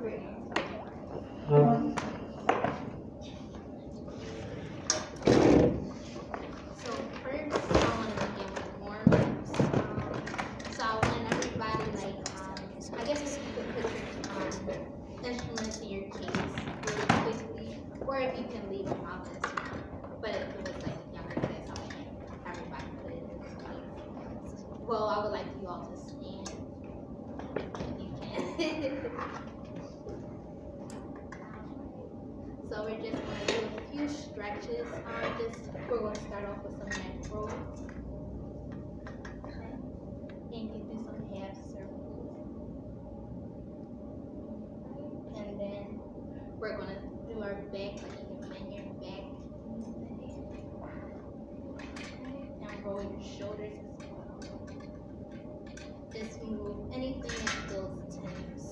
So first, I want to begin with warm-ups. So I want everybody, I guess if you could put your instruments in your case really quickly, or if you can leave them out, that's fine. But if it was like a younger class, I want everybody put it in their case. Well, I would like you all to stand if you can. So we're just going to do a few stretches. We're going to start off with some neck rolls. Okay. And you do some half circles. And then we're going to do our back, like you can bend your back. Okay. And roll your shoulders as well. Just move anything that feels tense.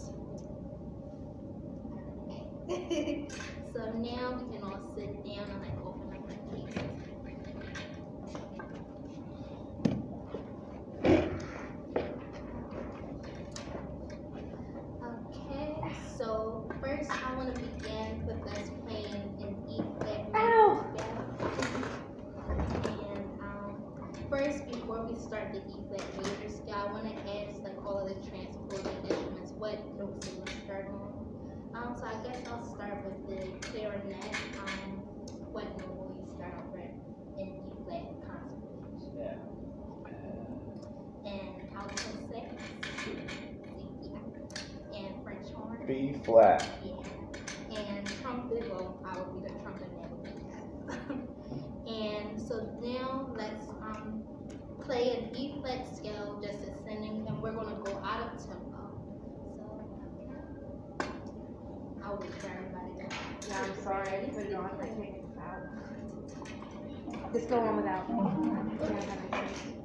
Okay. So now we can all sit down and open up our cases. Okay, so first I want to begin with us playing an E flat major scale. And first, before we start the E flat major scale, I want to ask all of the transporting instruments what notes do we start on. So I guess I'll start with the clarinet. What note will you start off with in E flat concert? Yeah. And alto sax. Yeah. And French horn. B flat. Yeah. And trumpet. Well, I will be the trumpet man. And so now let's play an E flat scale, just ascending, and we're going to go out of tempo. I'll wait for everybody to. Yeah, I'm sorry, I put it on, I can't get it out. Just go on without. Yeah, that makes sense.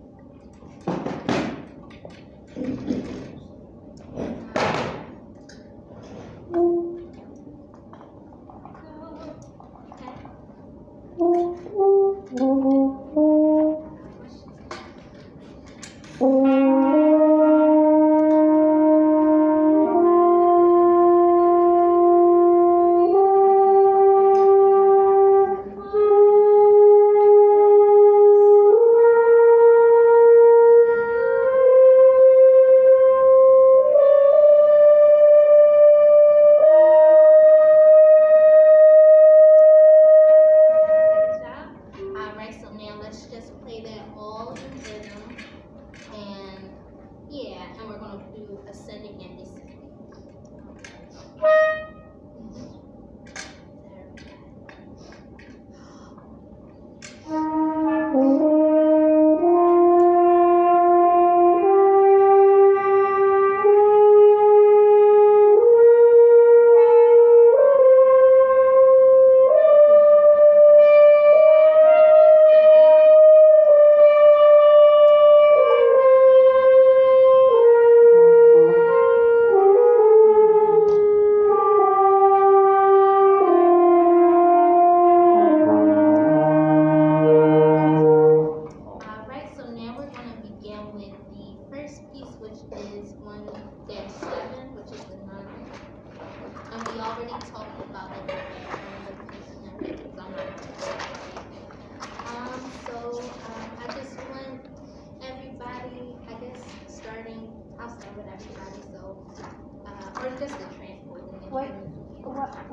Or just the transporting. What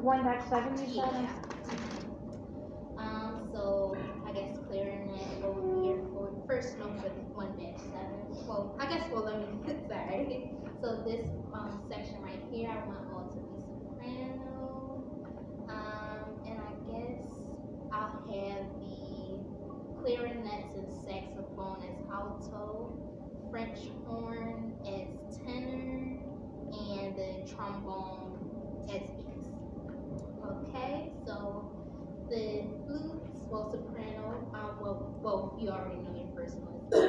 1-7 you said? Yeah. So I guess clarinet will be your first note for the 1-7. Well, I guess let me sorry. So this section right here, I want all to be soprano. And I guess I'll have the clarinets and saxophone as alto, French horn as tenor, and the trombone as bass. Okay, so the flutes, soprano, you already know your first one. The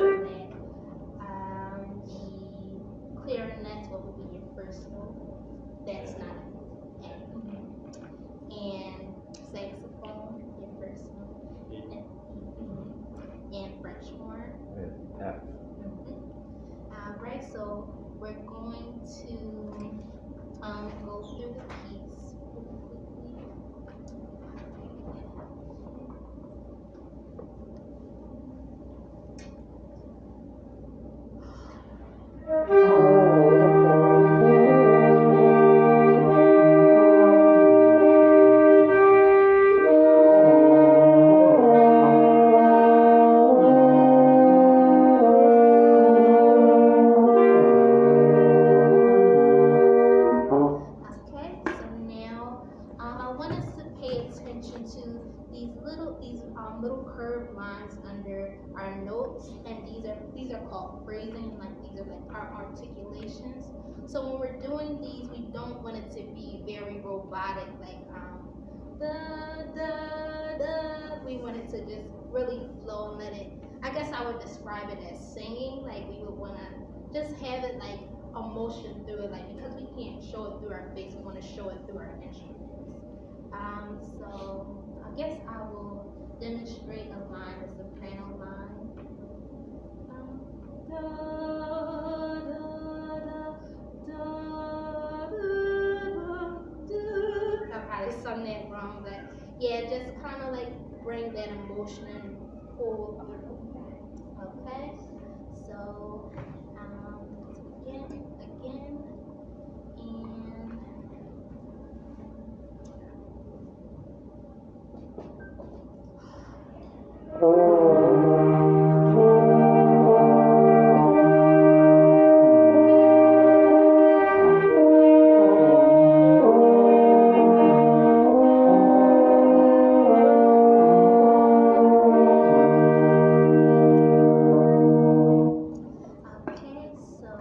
clarinet, will be your first note? That's not a note. And saxophone, your first note. And French horn. F. Alright, so we're going to go go through the piece really quickly. Okay, so now I want us to pay attention to these little curved lines under our notes, and these are called phrasing, like these are like our articulations. So when we're doing these, we don't want it to be very robotic, like da da da. We want it to just really flow and let it. I guess I would describe it as singing. Like we would want to just have it like emotion through it, like because we can't show it through our face, we want to show it through our instruments. So I guess I will demonstrate a line, a soprano line. Da, da, da, da, da. I probably sung that wrong, but yeah, just kind of like bring that emotion and pull through. Okay, so again, and okay, so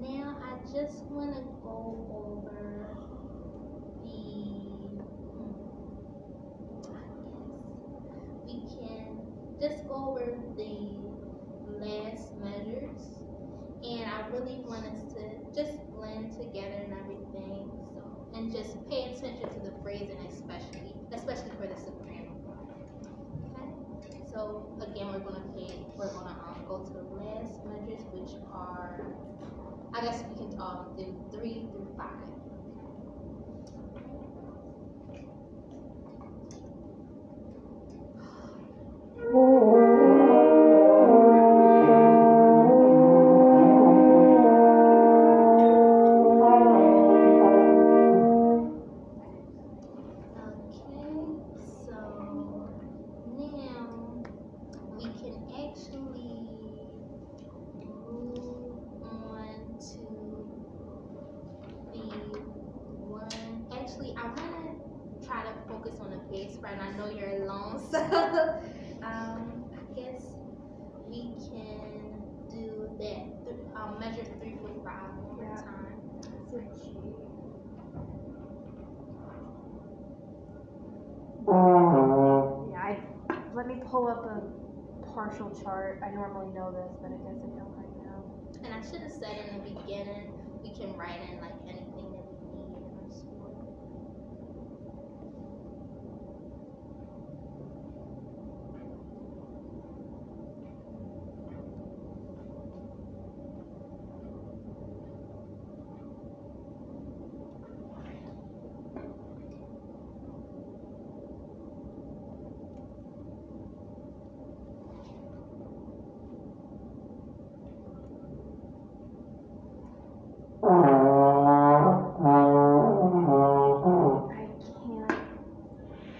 now I just want to go over we can just go over the last measures, and I really want us to just blend together and everything, so, and just pay attention to the phrasing, especially for the soprano part. Okay, so again, we're gonna go to the last measures, which are, I guess we can do 3 through 5. I want to try to focus on the bass part, and I know you're alone, so I guess we can do that. Measure 3 4 5 one more time. Let me pull up a partial chart. I normally know this, but it doesn't know right now. And I should have said in the beginning, we can write in like anything that we need in our score.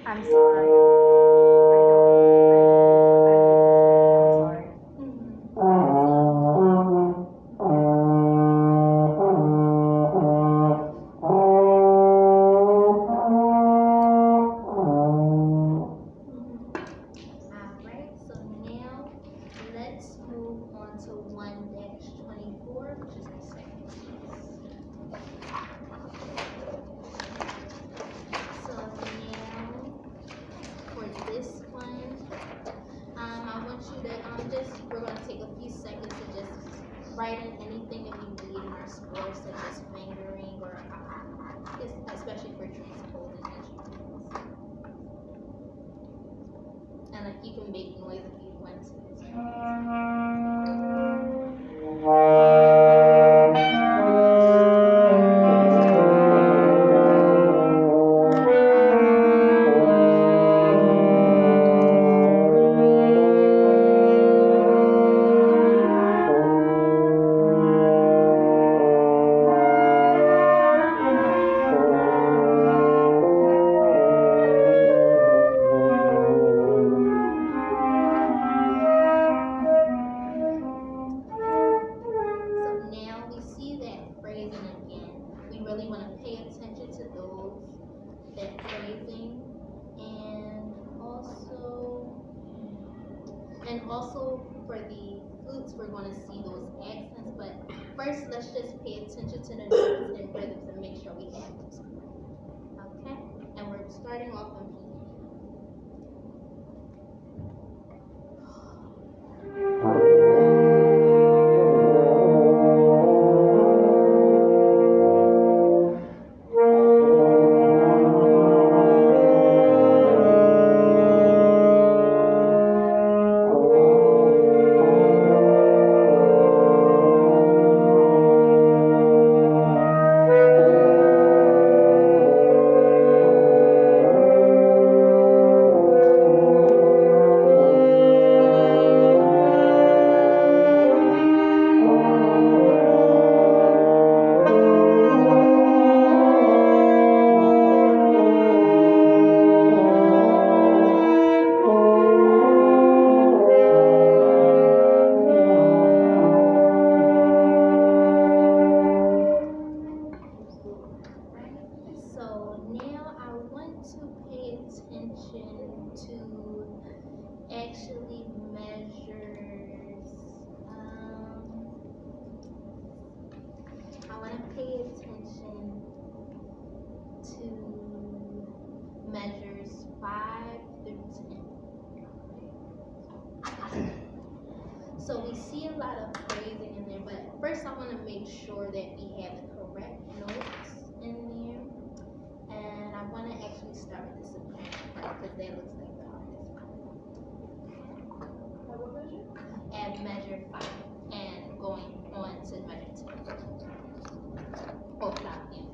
I'm sorry. Alright, so now let's move on to 1-24, which is the second piece. So now for this one, I want you to we're going to take a few seconds to just write in anything that we need in our score, such as fingering or especially for transposing instruments. And like you can make noise if you want to. that phrasing, and also for the flutes, we're going to see those accents. But first, let's just pay attention to the notes and rhythms and make sure we have those. Okay, and we're starting off on P. Actually measures, I want to pay attention to measures 5 through 10. So we see a lot of phrasing in there, but first I want to make sure that we have the correct notes in there. And I want to actually start with the soprano part because that looks like the hardest part. At measure 5 and going on to measure 10. Or stop in.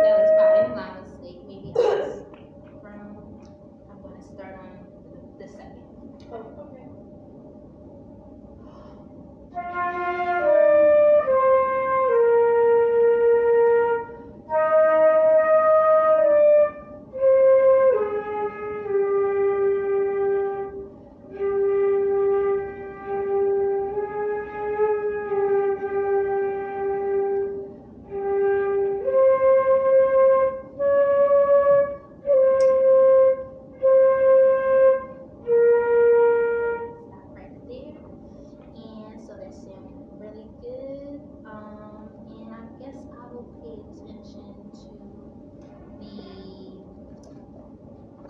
That was probably my mistake. Maybe it's from, I'm going to start on the second. Oh, okay.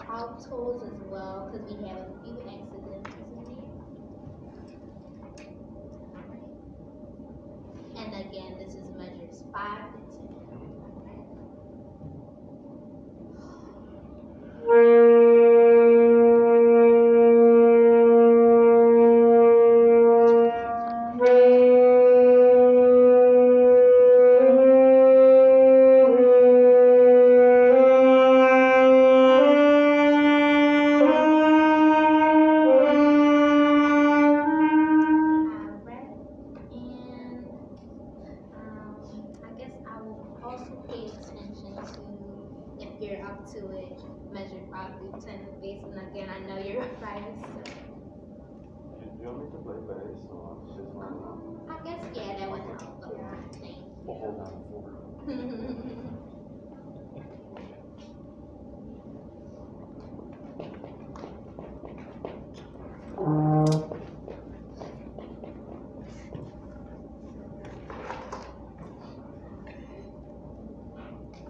Altos as well, because we have a few accidentals in there. And again, this is measures 5 and 10. To it, measure 5 through 10 bass, and again, I know you're right. So. Do you want me to play bass or just one? I guess, yeah, that would help. Yeah. Thank you. We'll hold down the floor.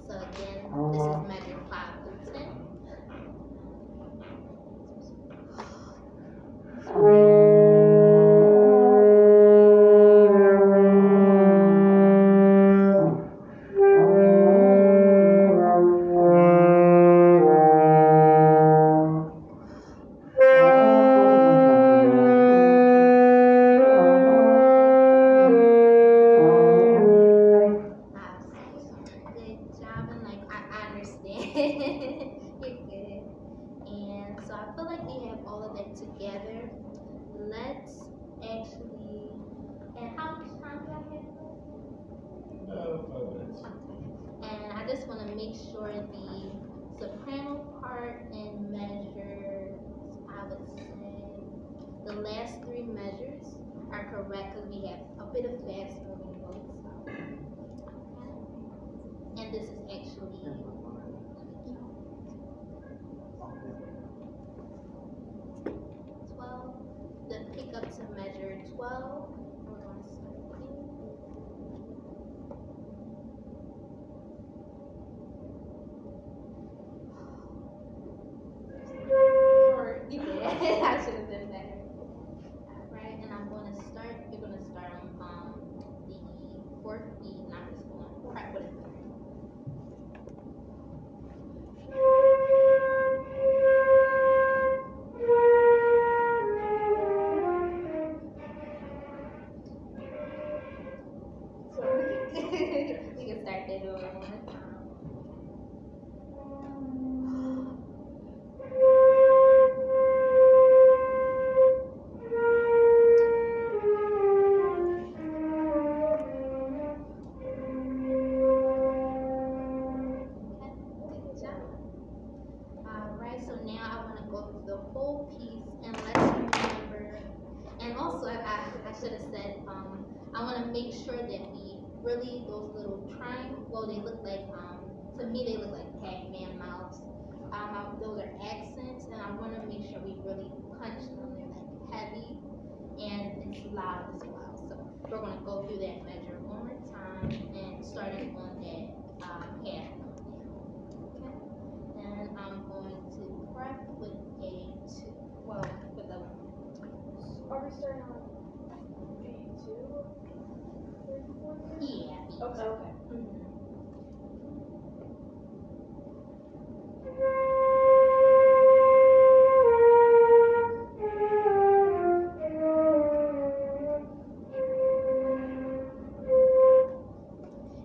So again, this is measure 5 through 10. last three measures are correct because we have a bit of fast moving notes. And this is actually 12. The pick up to measure 12. We're going to start here. Sorry, I should have done better. Alright, and I'm going to start. You're going to start on the fourth beat, and I'm just going to crack with it. We can start that over one more time. Good job. Alright, so now I want to go through the whole piece and let's remember. And also, I should have said, I want to make sure that we really, those little triangles, well, they look like, to me, they look like Pac-Man mouths. Those are accents, and I want to make sure we really punch them. They're like heavy, and it's loud as well. So we're going to go through that measure one more time, and starting on that half note there. Okay? And I'm going to prep with a 2. Well, with a Are we starting on B2? yeah. Okay. Mhm.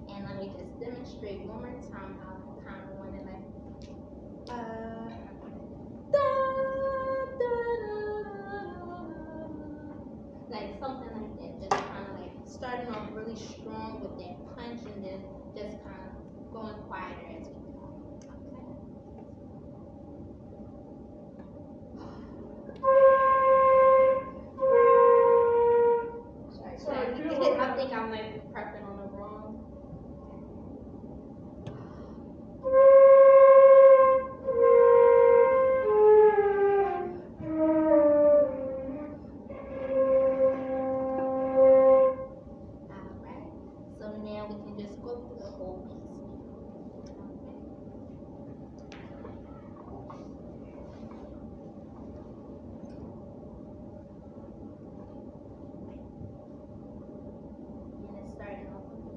And let me just demonstrate one more time how I kind of want to like, da, da, da, like something like that. Just kind of like starting off really strong with that punch and then just kind of going quieter as we go. Okay. Sorry, I think I'm like prepping on the wrong. Alright, so now we can just go through the whole piece. And it's starting off with the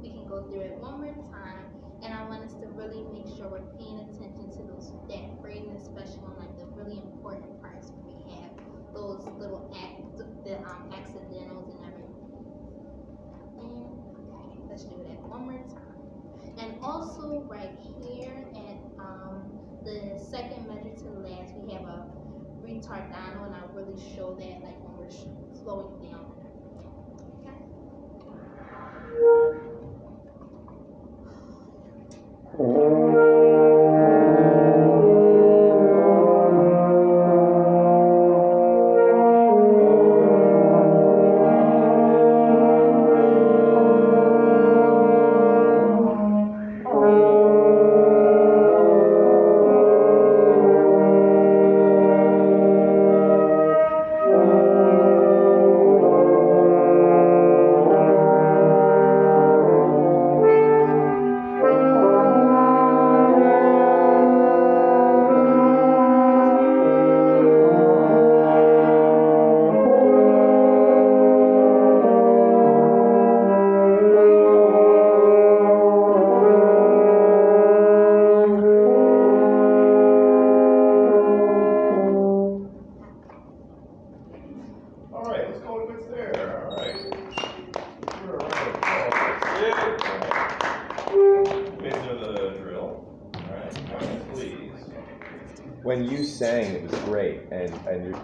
we can go through it one more time, and I want us to really make sure we're paying attention to that phrasing, especially on like the really important parts where we have those little accidentals and everything. And okay, let's do that one more time. And also right here at the second measure to the last, we have a retardado, and I'll really show that like when we're slowing down. All right, let's call it quits there. All right. Give her a round of applause. You guys know the drill. All right, next, please. When you sang, it was great, and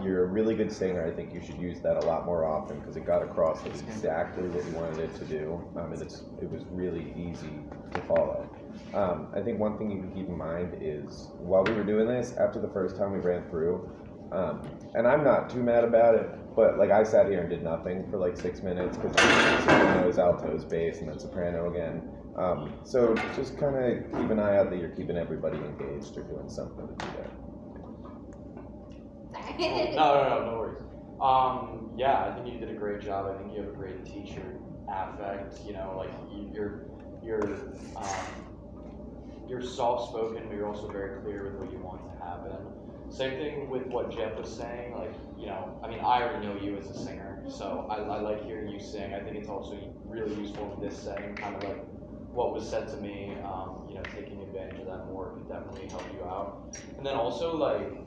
you're a really good singer. I think you should use that a lot more often because it got across exactly what you wanted it to do, and it was really easy to follow. I think one thing you can keep in mind is while we were doing this, after the first time we ran through, and I'm not too mad about it, but like I sat here and did nothing for like 6 minutes because sopranos, altos, bass, and then soprano again. So just kind of keep an eye out that you're keeping everybody engaged or doing something to do that. No worries. Yeah, I think you did a great job. I think you have a great teacher affect. You know, like you're soft-spoken, but you're also very clear with what you want to happen. Same thing with what Jeff was saying. Like, you know, I mean, I already know you as a singer, so I like hearing you sing. I think it's also really useful in this setting, kind of like what was said to me. You know, taking advantage of that more could definitely help you out. And then also, like,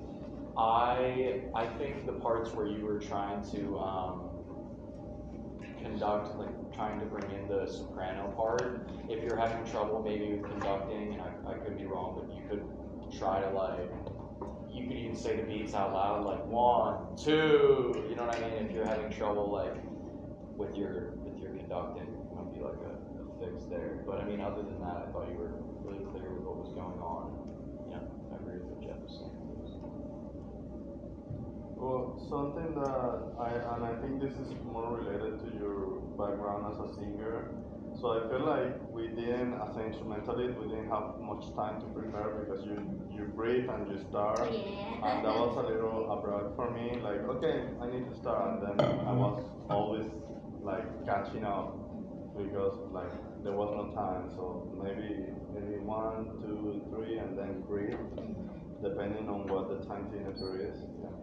I think the parts where you were trying to conduct, like trying to bring in the soprano part, if you're having trouble maybe with conducting, and I could be wrong, but you could try to like, you could even say the beats out loud, like 1, 2, you know what I mean? If you're having trouble like with your conducting, it might be like a fix there. But I mean, other than that, I thought you were really clear with what was going on. Yeah, I agree with what Jeff was saying. Well, something that I think this is more related to your background as a singer. So I feel like we didn't, as an instrumentalist, we didn't have much time to prepare because you breathe and you start. Yeah. And that was a little abrupt for me. Like, okay, I need to start. And then I was always like catching up because like there was no time. So maybe 1, 2, 3, and then breathe, depending on what the time signature is. Yeah.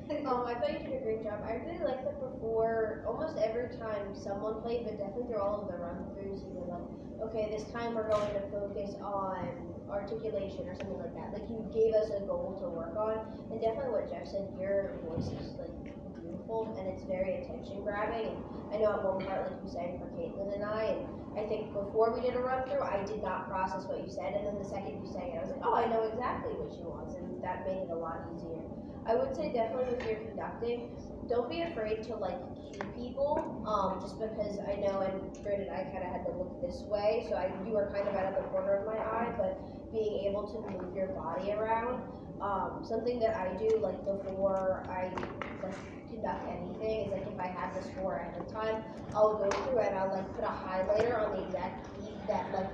I thought you did a great job. I really liked that before, almost every time someone played, but definitely through all of the run-throughs, you were like, okay, this time we're going to focus on articulation or something like that. Like, you gave us a goal to work on, and definitely what Jeff said, your voice is, like, beautiful, and it's very attention-grabbing. And I know at one part, like, you sang for Caitlin and I think before we did a run-through, I did not process what you said, and then the second you sang it, I was like, oh, I know exactly what she wants, and that made it a lot easier. I would say definitely with your conducting, don't be afraid to like cue people, just because I know, and granted I kind of had to look this way, so you were kind of out of the corner of my eye, but being able to move your body around, something that I do like before I like conduct anything is like if I have the score ahead of time, I'll go through and I'll like put a highlighter on the exact beat that like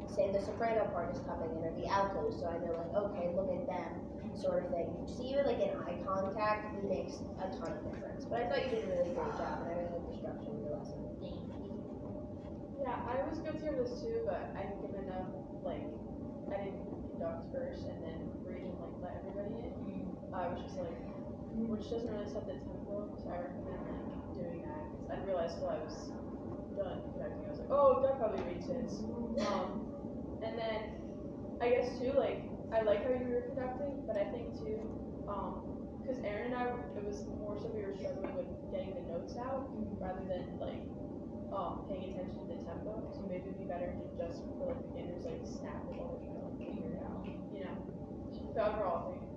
say the soprano part is coming in or the alto, so I know like okay, look at them. Sort of thing. Just even like an eye contact makes a ton of difference. But I thought you did a really great job, and I really liked the structure of your lesson. Thank you. Yeah, I was guilty of this too, but I didn't give enough, like, I didn't conduct first and then read and like let everybody in. I was just like, which doesn't really set the tempo, so I recommend like doing that. Because I didn't realize till I was done conducting, I was like, oh, that probably makes sense. And then I guess too, like, I like how you were conducting, but I think too, because Aaron and I, it was more so we were struggling with getting the notes out rather than like paying attention to the tempo. So maybe it'd be better to just for like beginners like snap the whole thing and figure it out, you know. So overall, I think.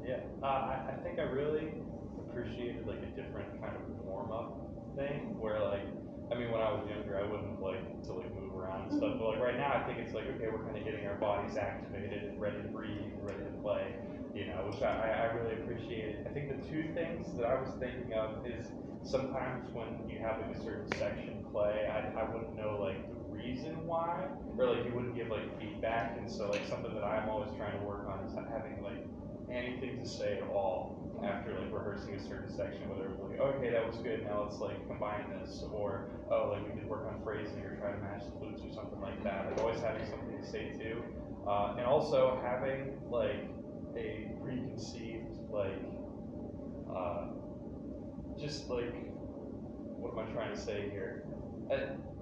Yeah, I think I really appreciated like a different kind of warm up thing where like. I mean, when I was younger, I wouldn't like to like move around and stuff, but like right now, I think it's like, okay, we're kind of getting our bodies activated and ready to breathe and ready to play, you know, which I really appreciated. I think the two things that I was thinking of is sometimes when you have like a certain section play, I wouldn't know like the reason why, or like you wouldn't give like feedback, and so like something that I'm always trying to work on is having like anything to say at all after like rehearsing a certain section, whether it was like, okay, that was good, now let's like combine this, or oh, like we could work on phrasing or try to match the flutes or something like that. Like always having something to say too, and also having like a preconceived like just like what am I trying to say here?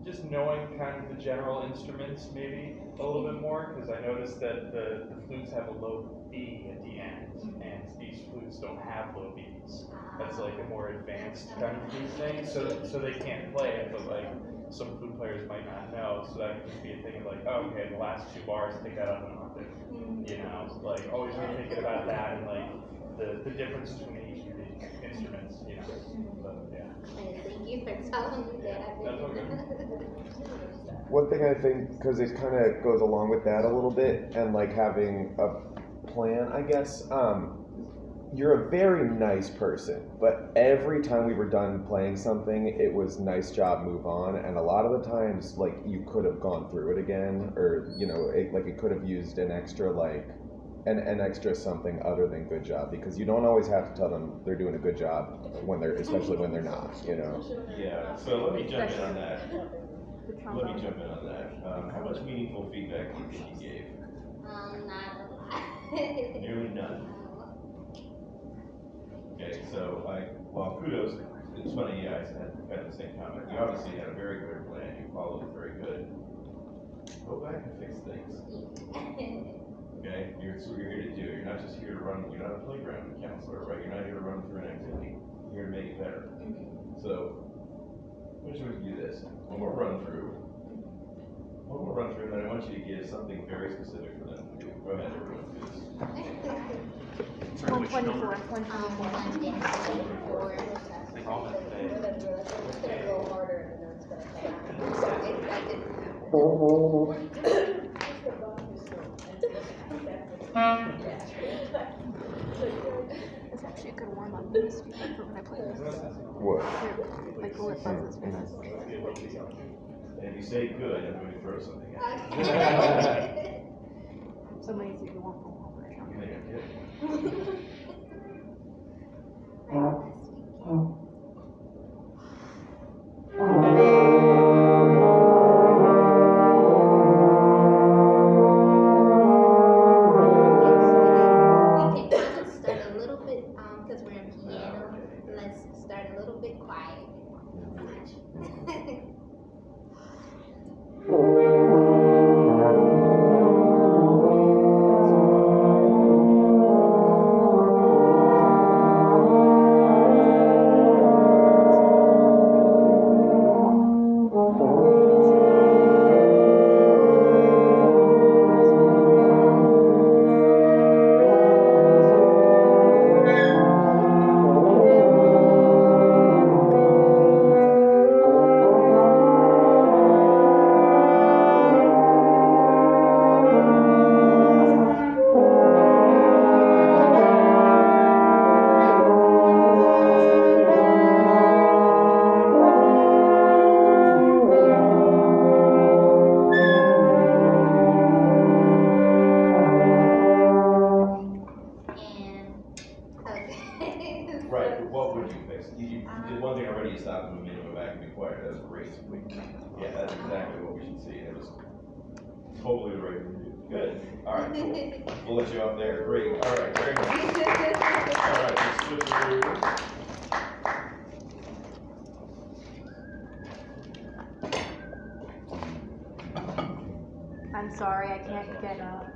Just knowing kind of the general instruments maybe a little bit more, because I noticed that the flutes have a low B at the end, and these flutes don't have low Bs. That's like a more advanced kind of flute thing, so they can't play it, but like some flute players might not know, so that could be a thing of like, oh, okay, the last 2 bars, take that up an octave. You know, like always be thinking about that and like the difference between each of these instruments, you know. But yeah. Thank you for telling me that. That's okay. One thing I think, because it kind of goes along with that a little bit, and like having a plan, I guess. You're a very nice person, but every time we were done playing something, it was nice job, move on. And a lot of the times, like you could have gone through it again, or you know, it could have used an extra like an extra something other than good job, because you don't always have to tell them they're doing a good job when they're, especially when they're not, you know. Yeah, so let me jump in on that. How much meaningful feedback do you think you gave? Not a lot. Nearly none. Okay, so well, kudos. It's funny, yeah, I had kind of the same comment. You obviously had a very good plan. You followed it very good. Go back and fix things. Okay, that's what you're here to do. You're not just here to run. You're not a playground counselor, right? You're not here to run through an activity. You're here to make it better. So, I just want you to do this. One more run through, and then I want you to give something very specific for them to do. Go ahead, everyone, do this. 124. Like all that today. It's gonna go harder and then it's gonna come out. I didn't It's actually a good warm up for when I play this. What? Like bullet buzzes for this. And if you say good, I'm going to throw something at you. Somebody say you want more version. You think I'm kidding? We can kind of start a little bit, because we're in piano. Let's start a little bit quiet. Right, but what would you fix? You did one thing already, you stopped and made them go back and be quiet. That was great. Yeah, that's exactly what we should see. It was totally the right thing to do. Good. All right, cool. We'll let you off there. Great. All right, very much. All right, let's switch through. I'm sorry, I can't get up.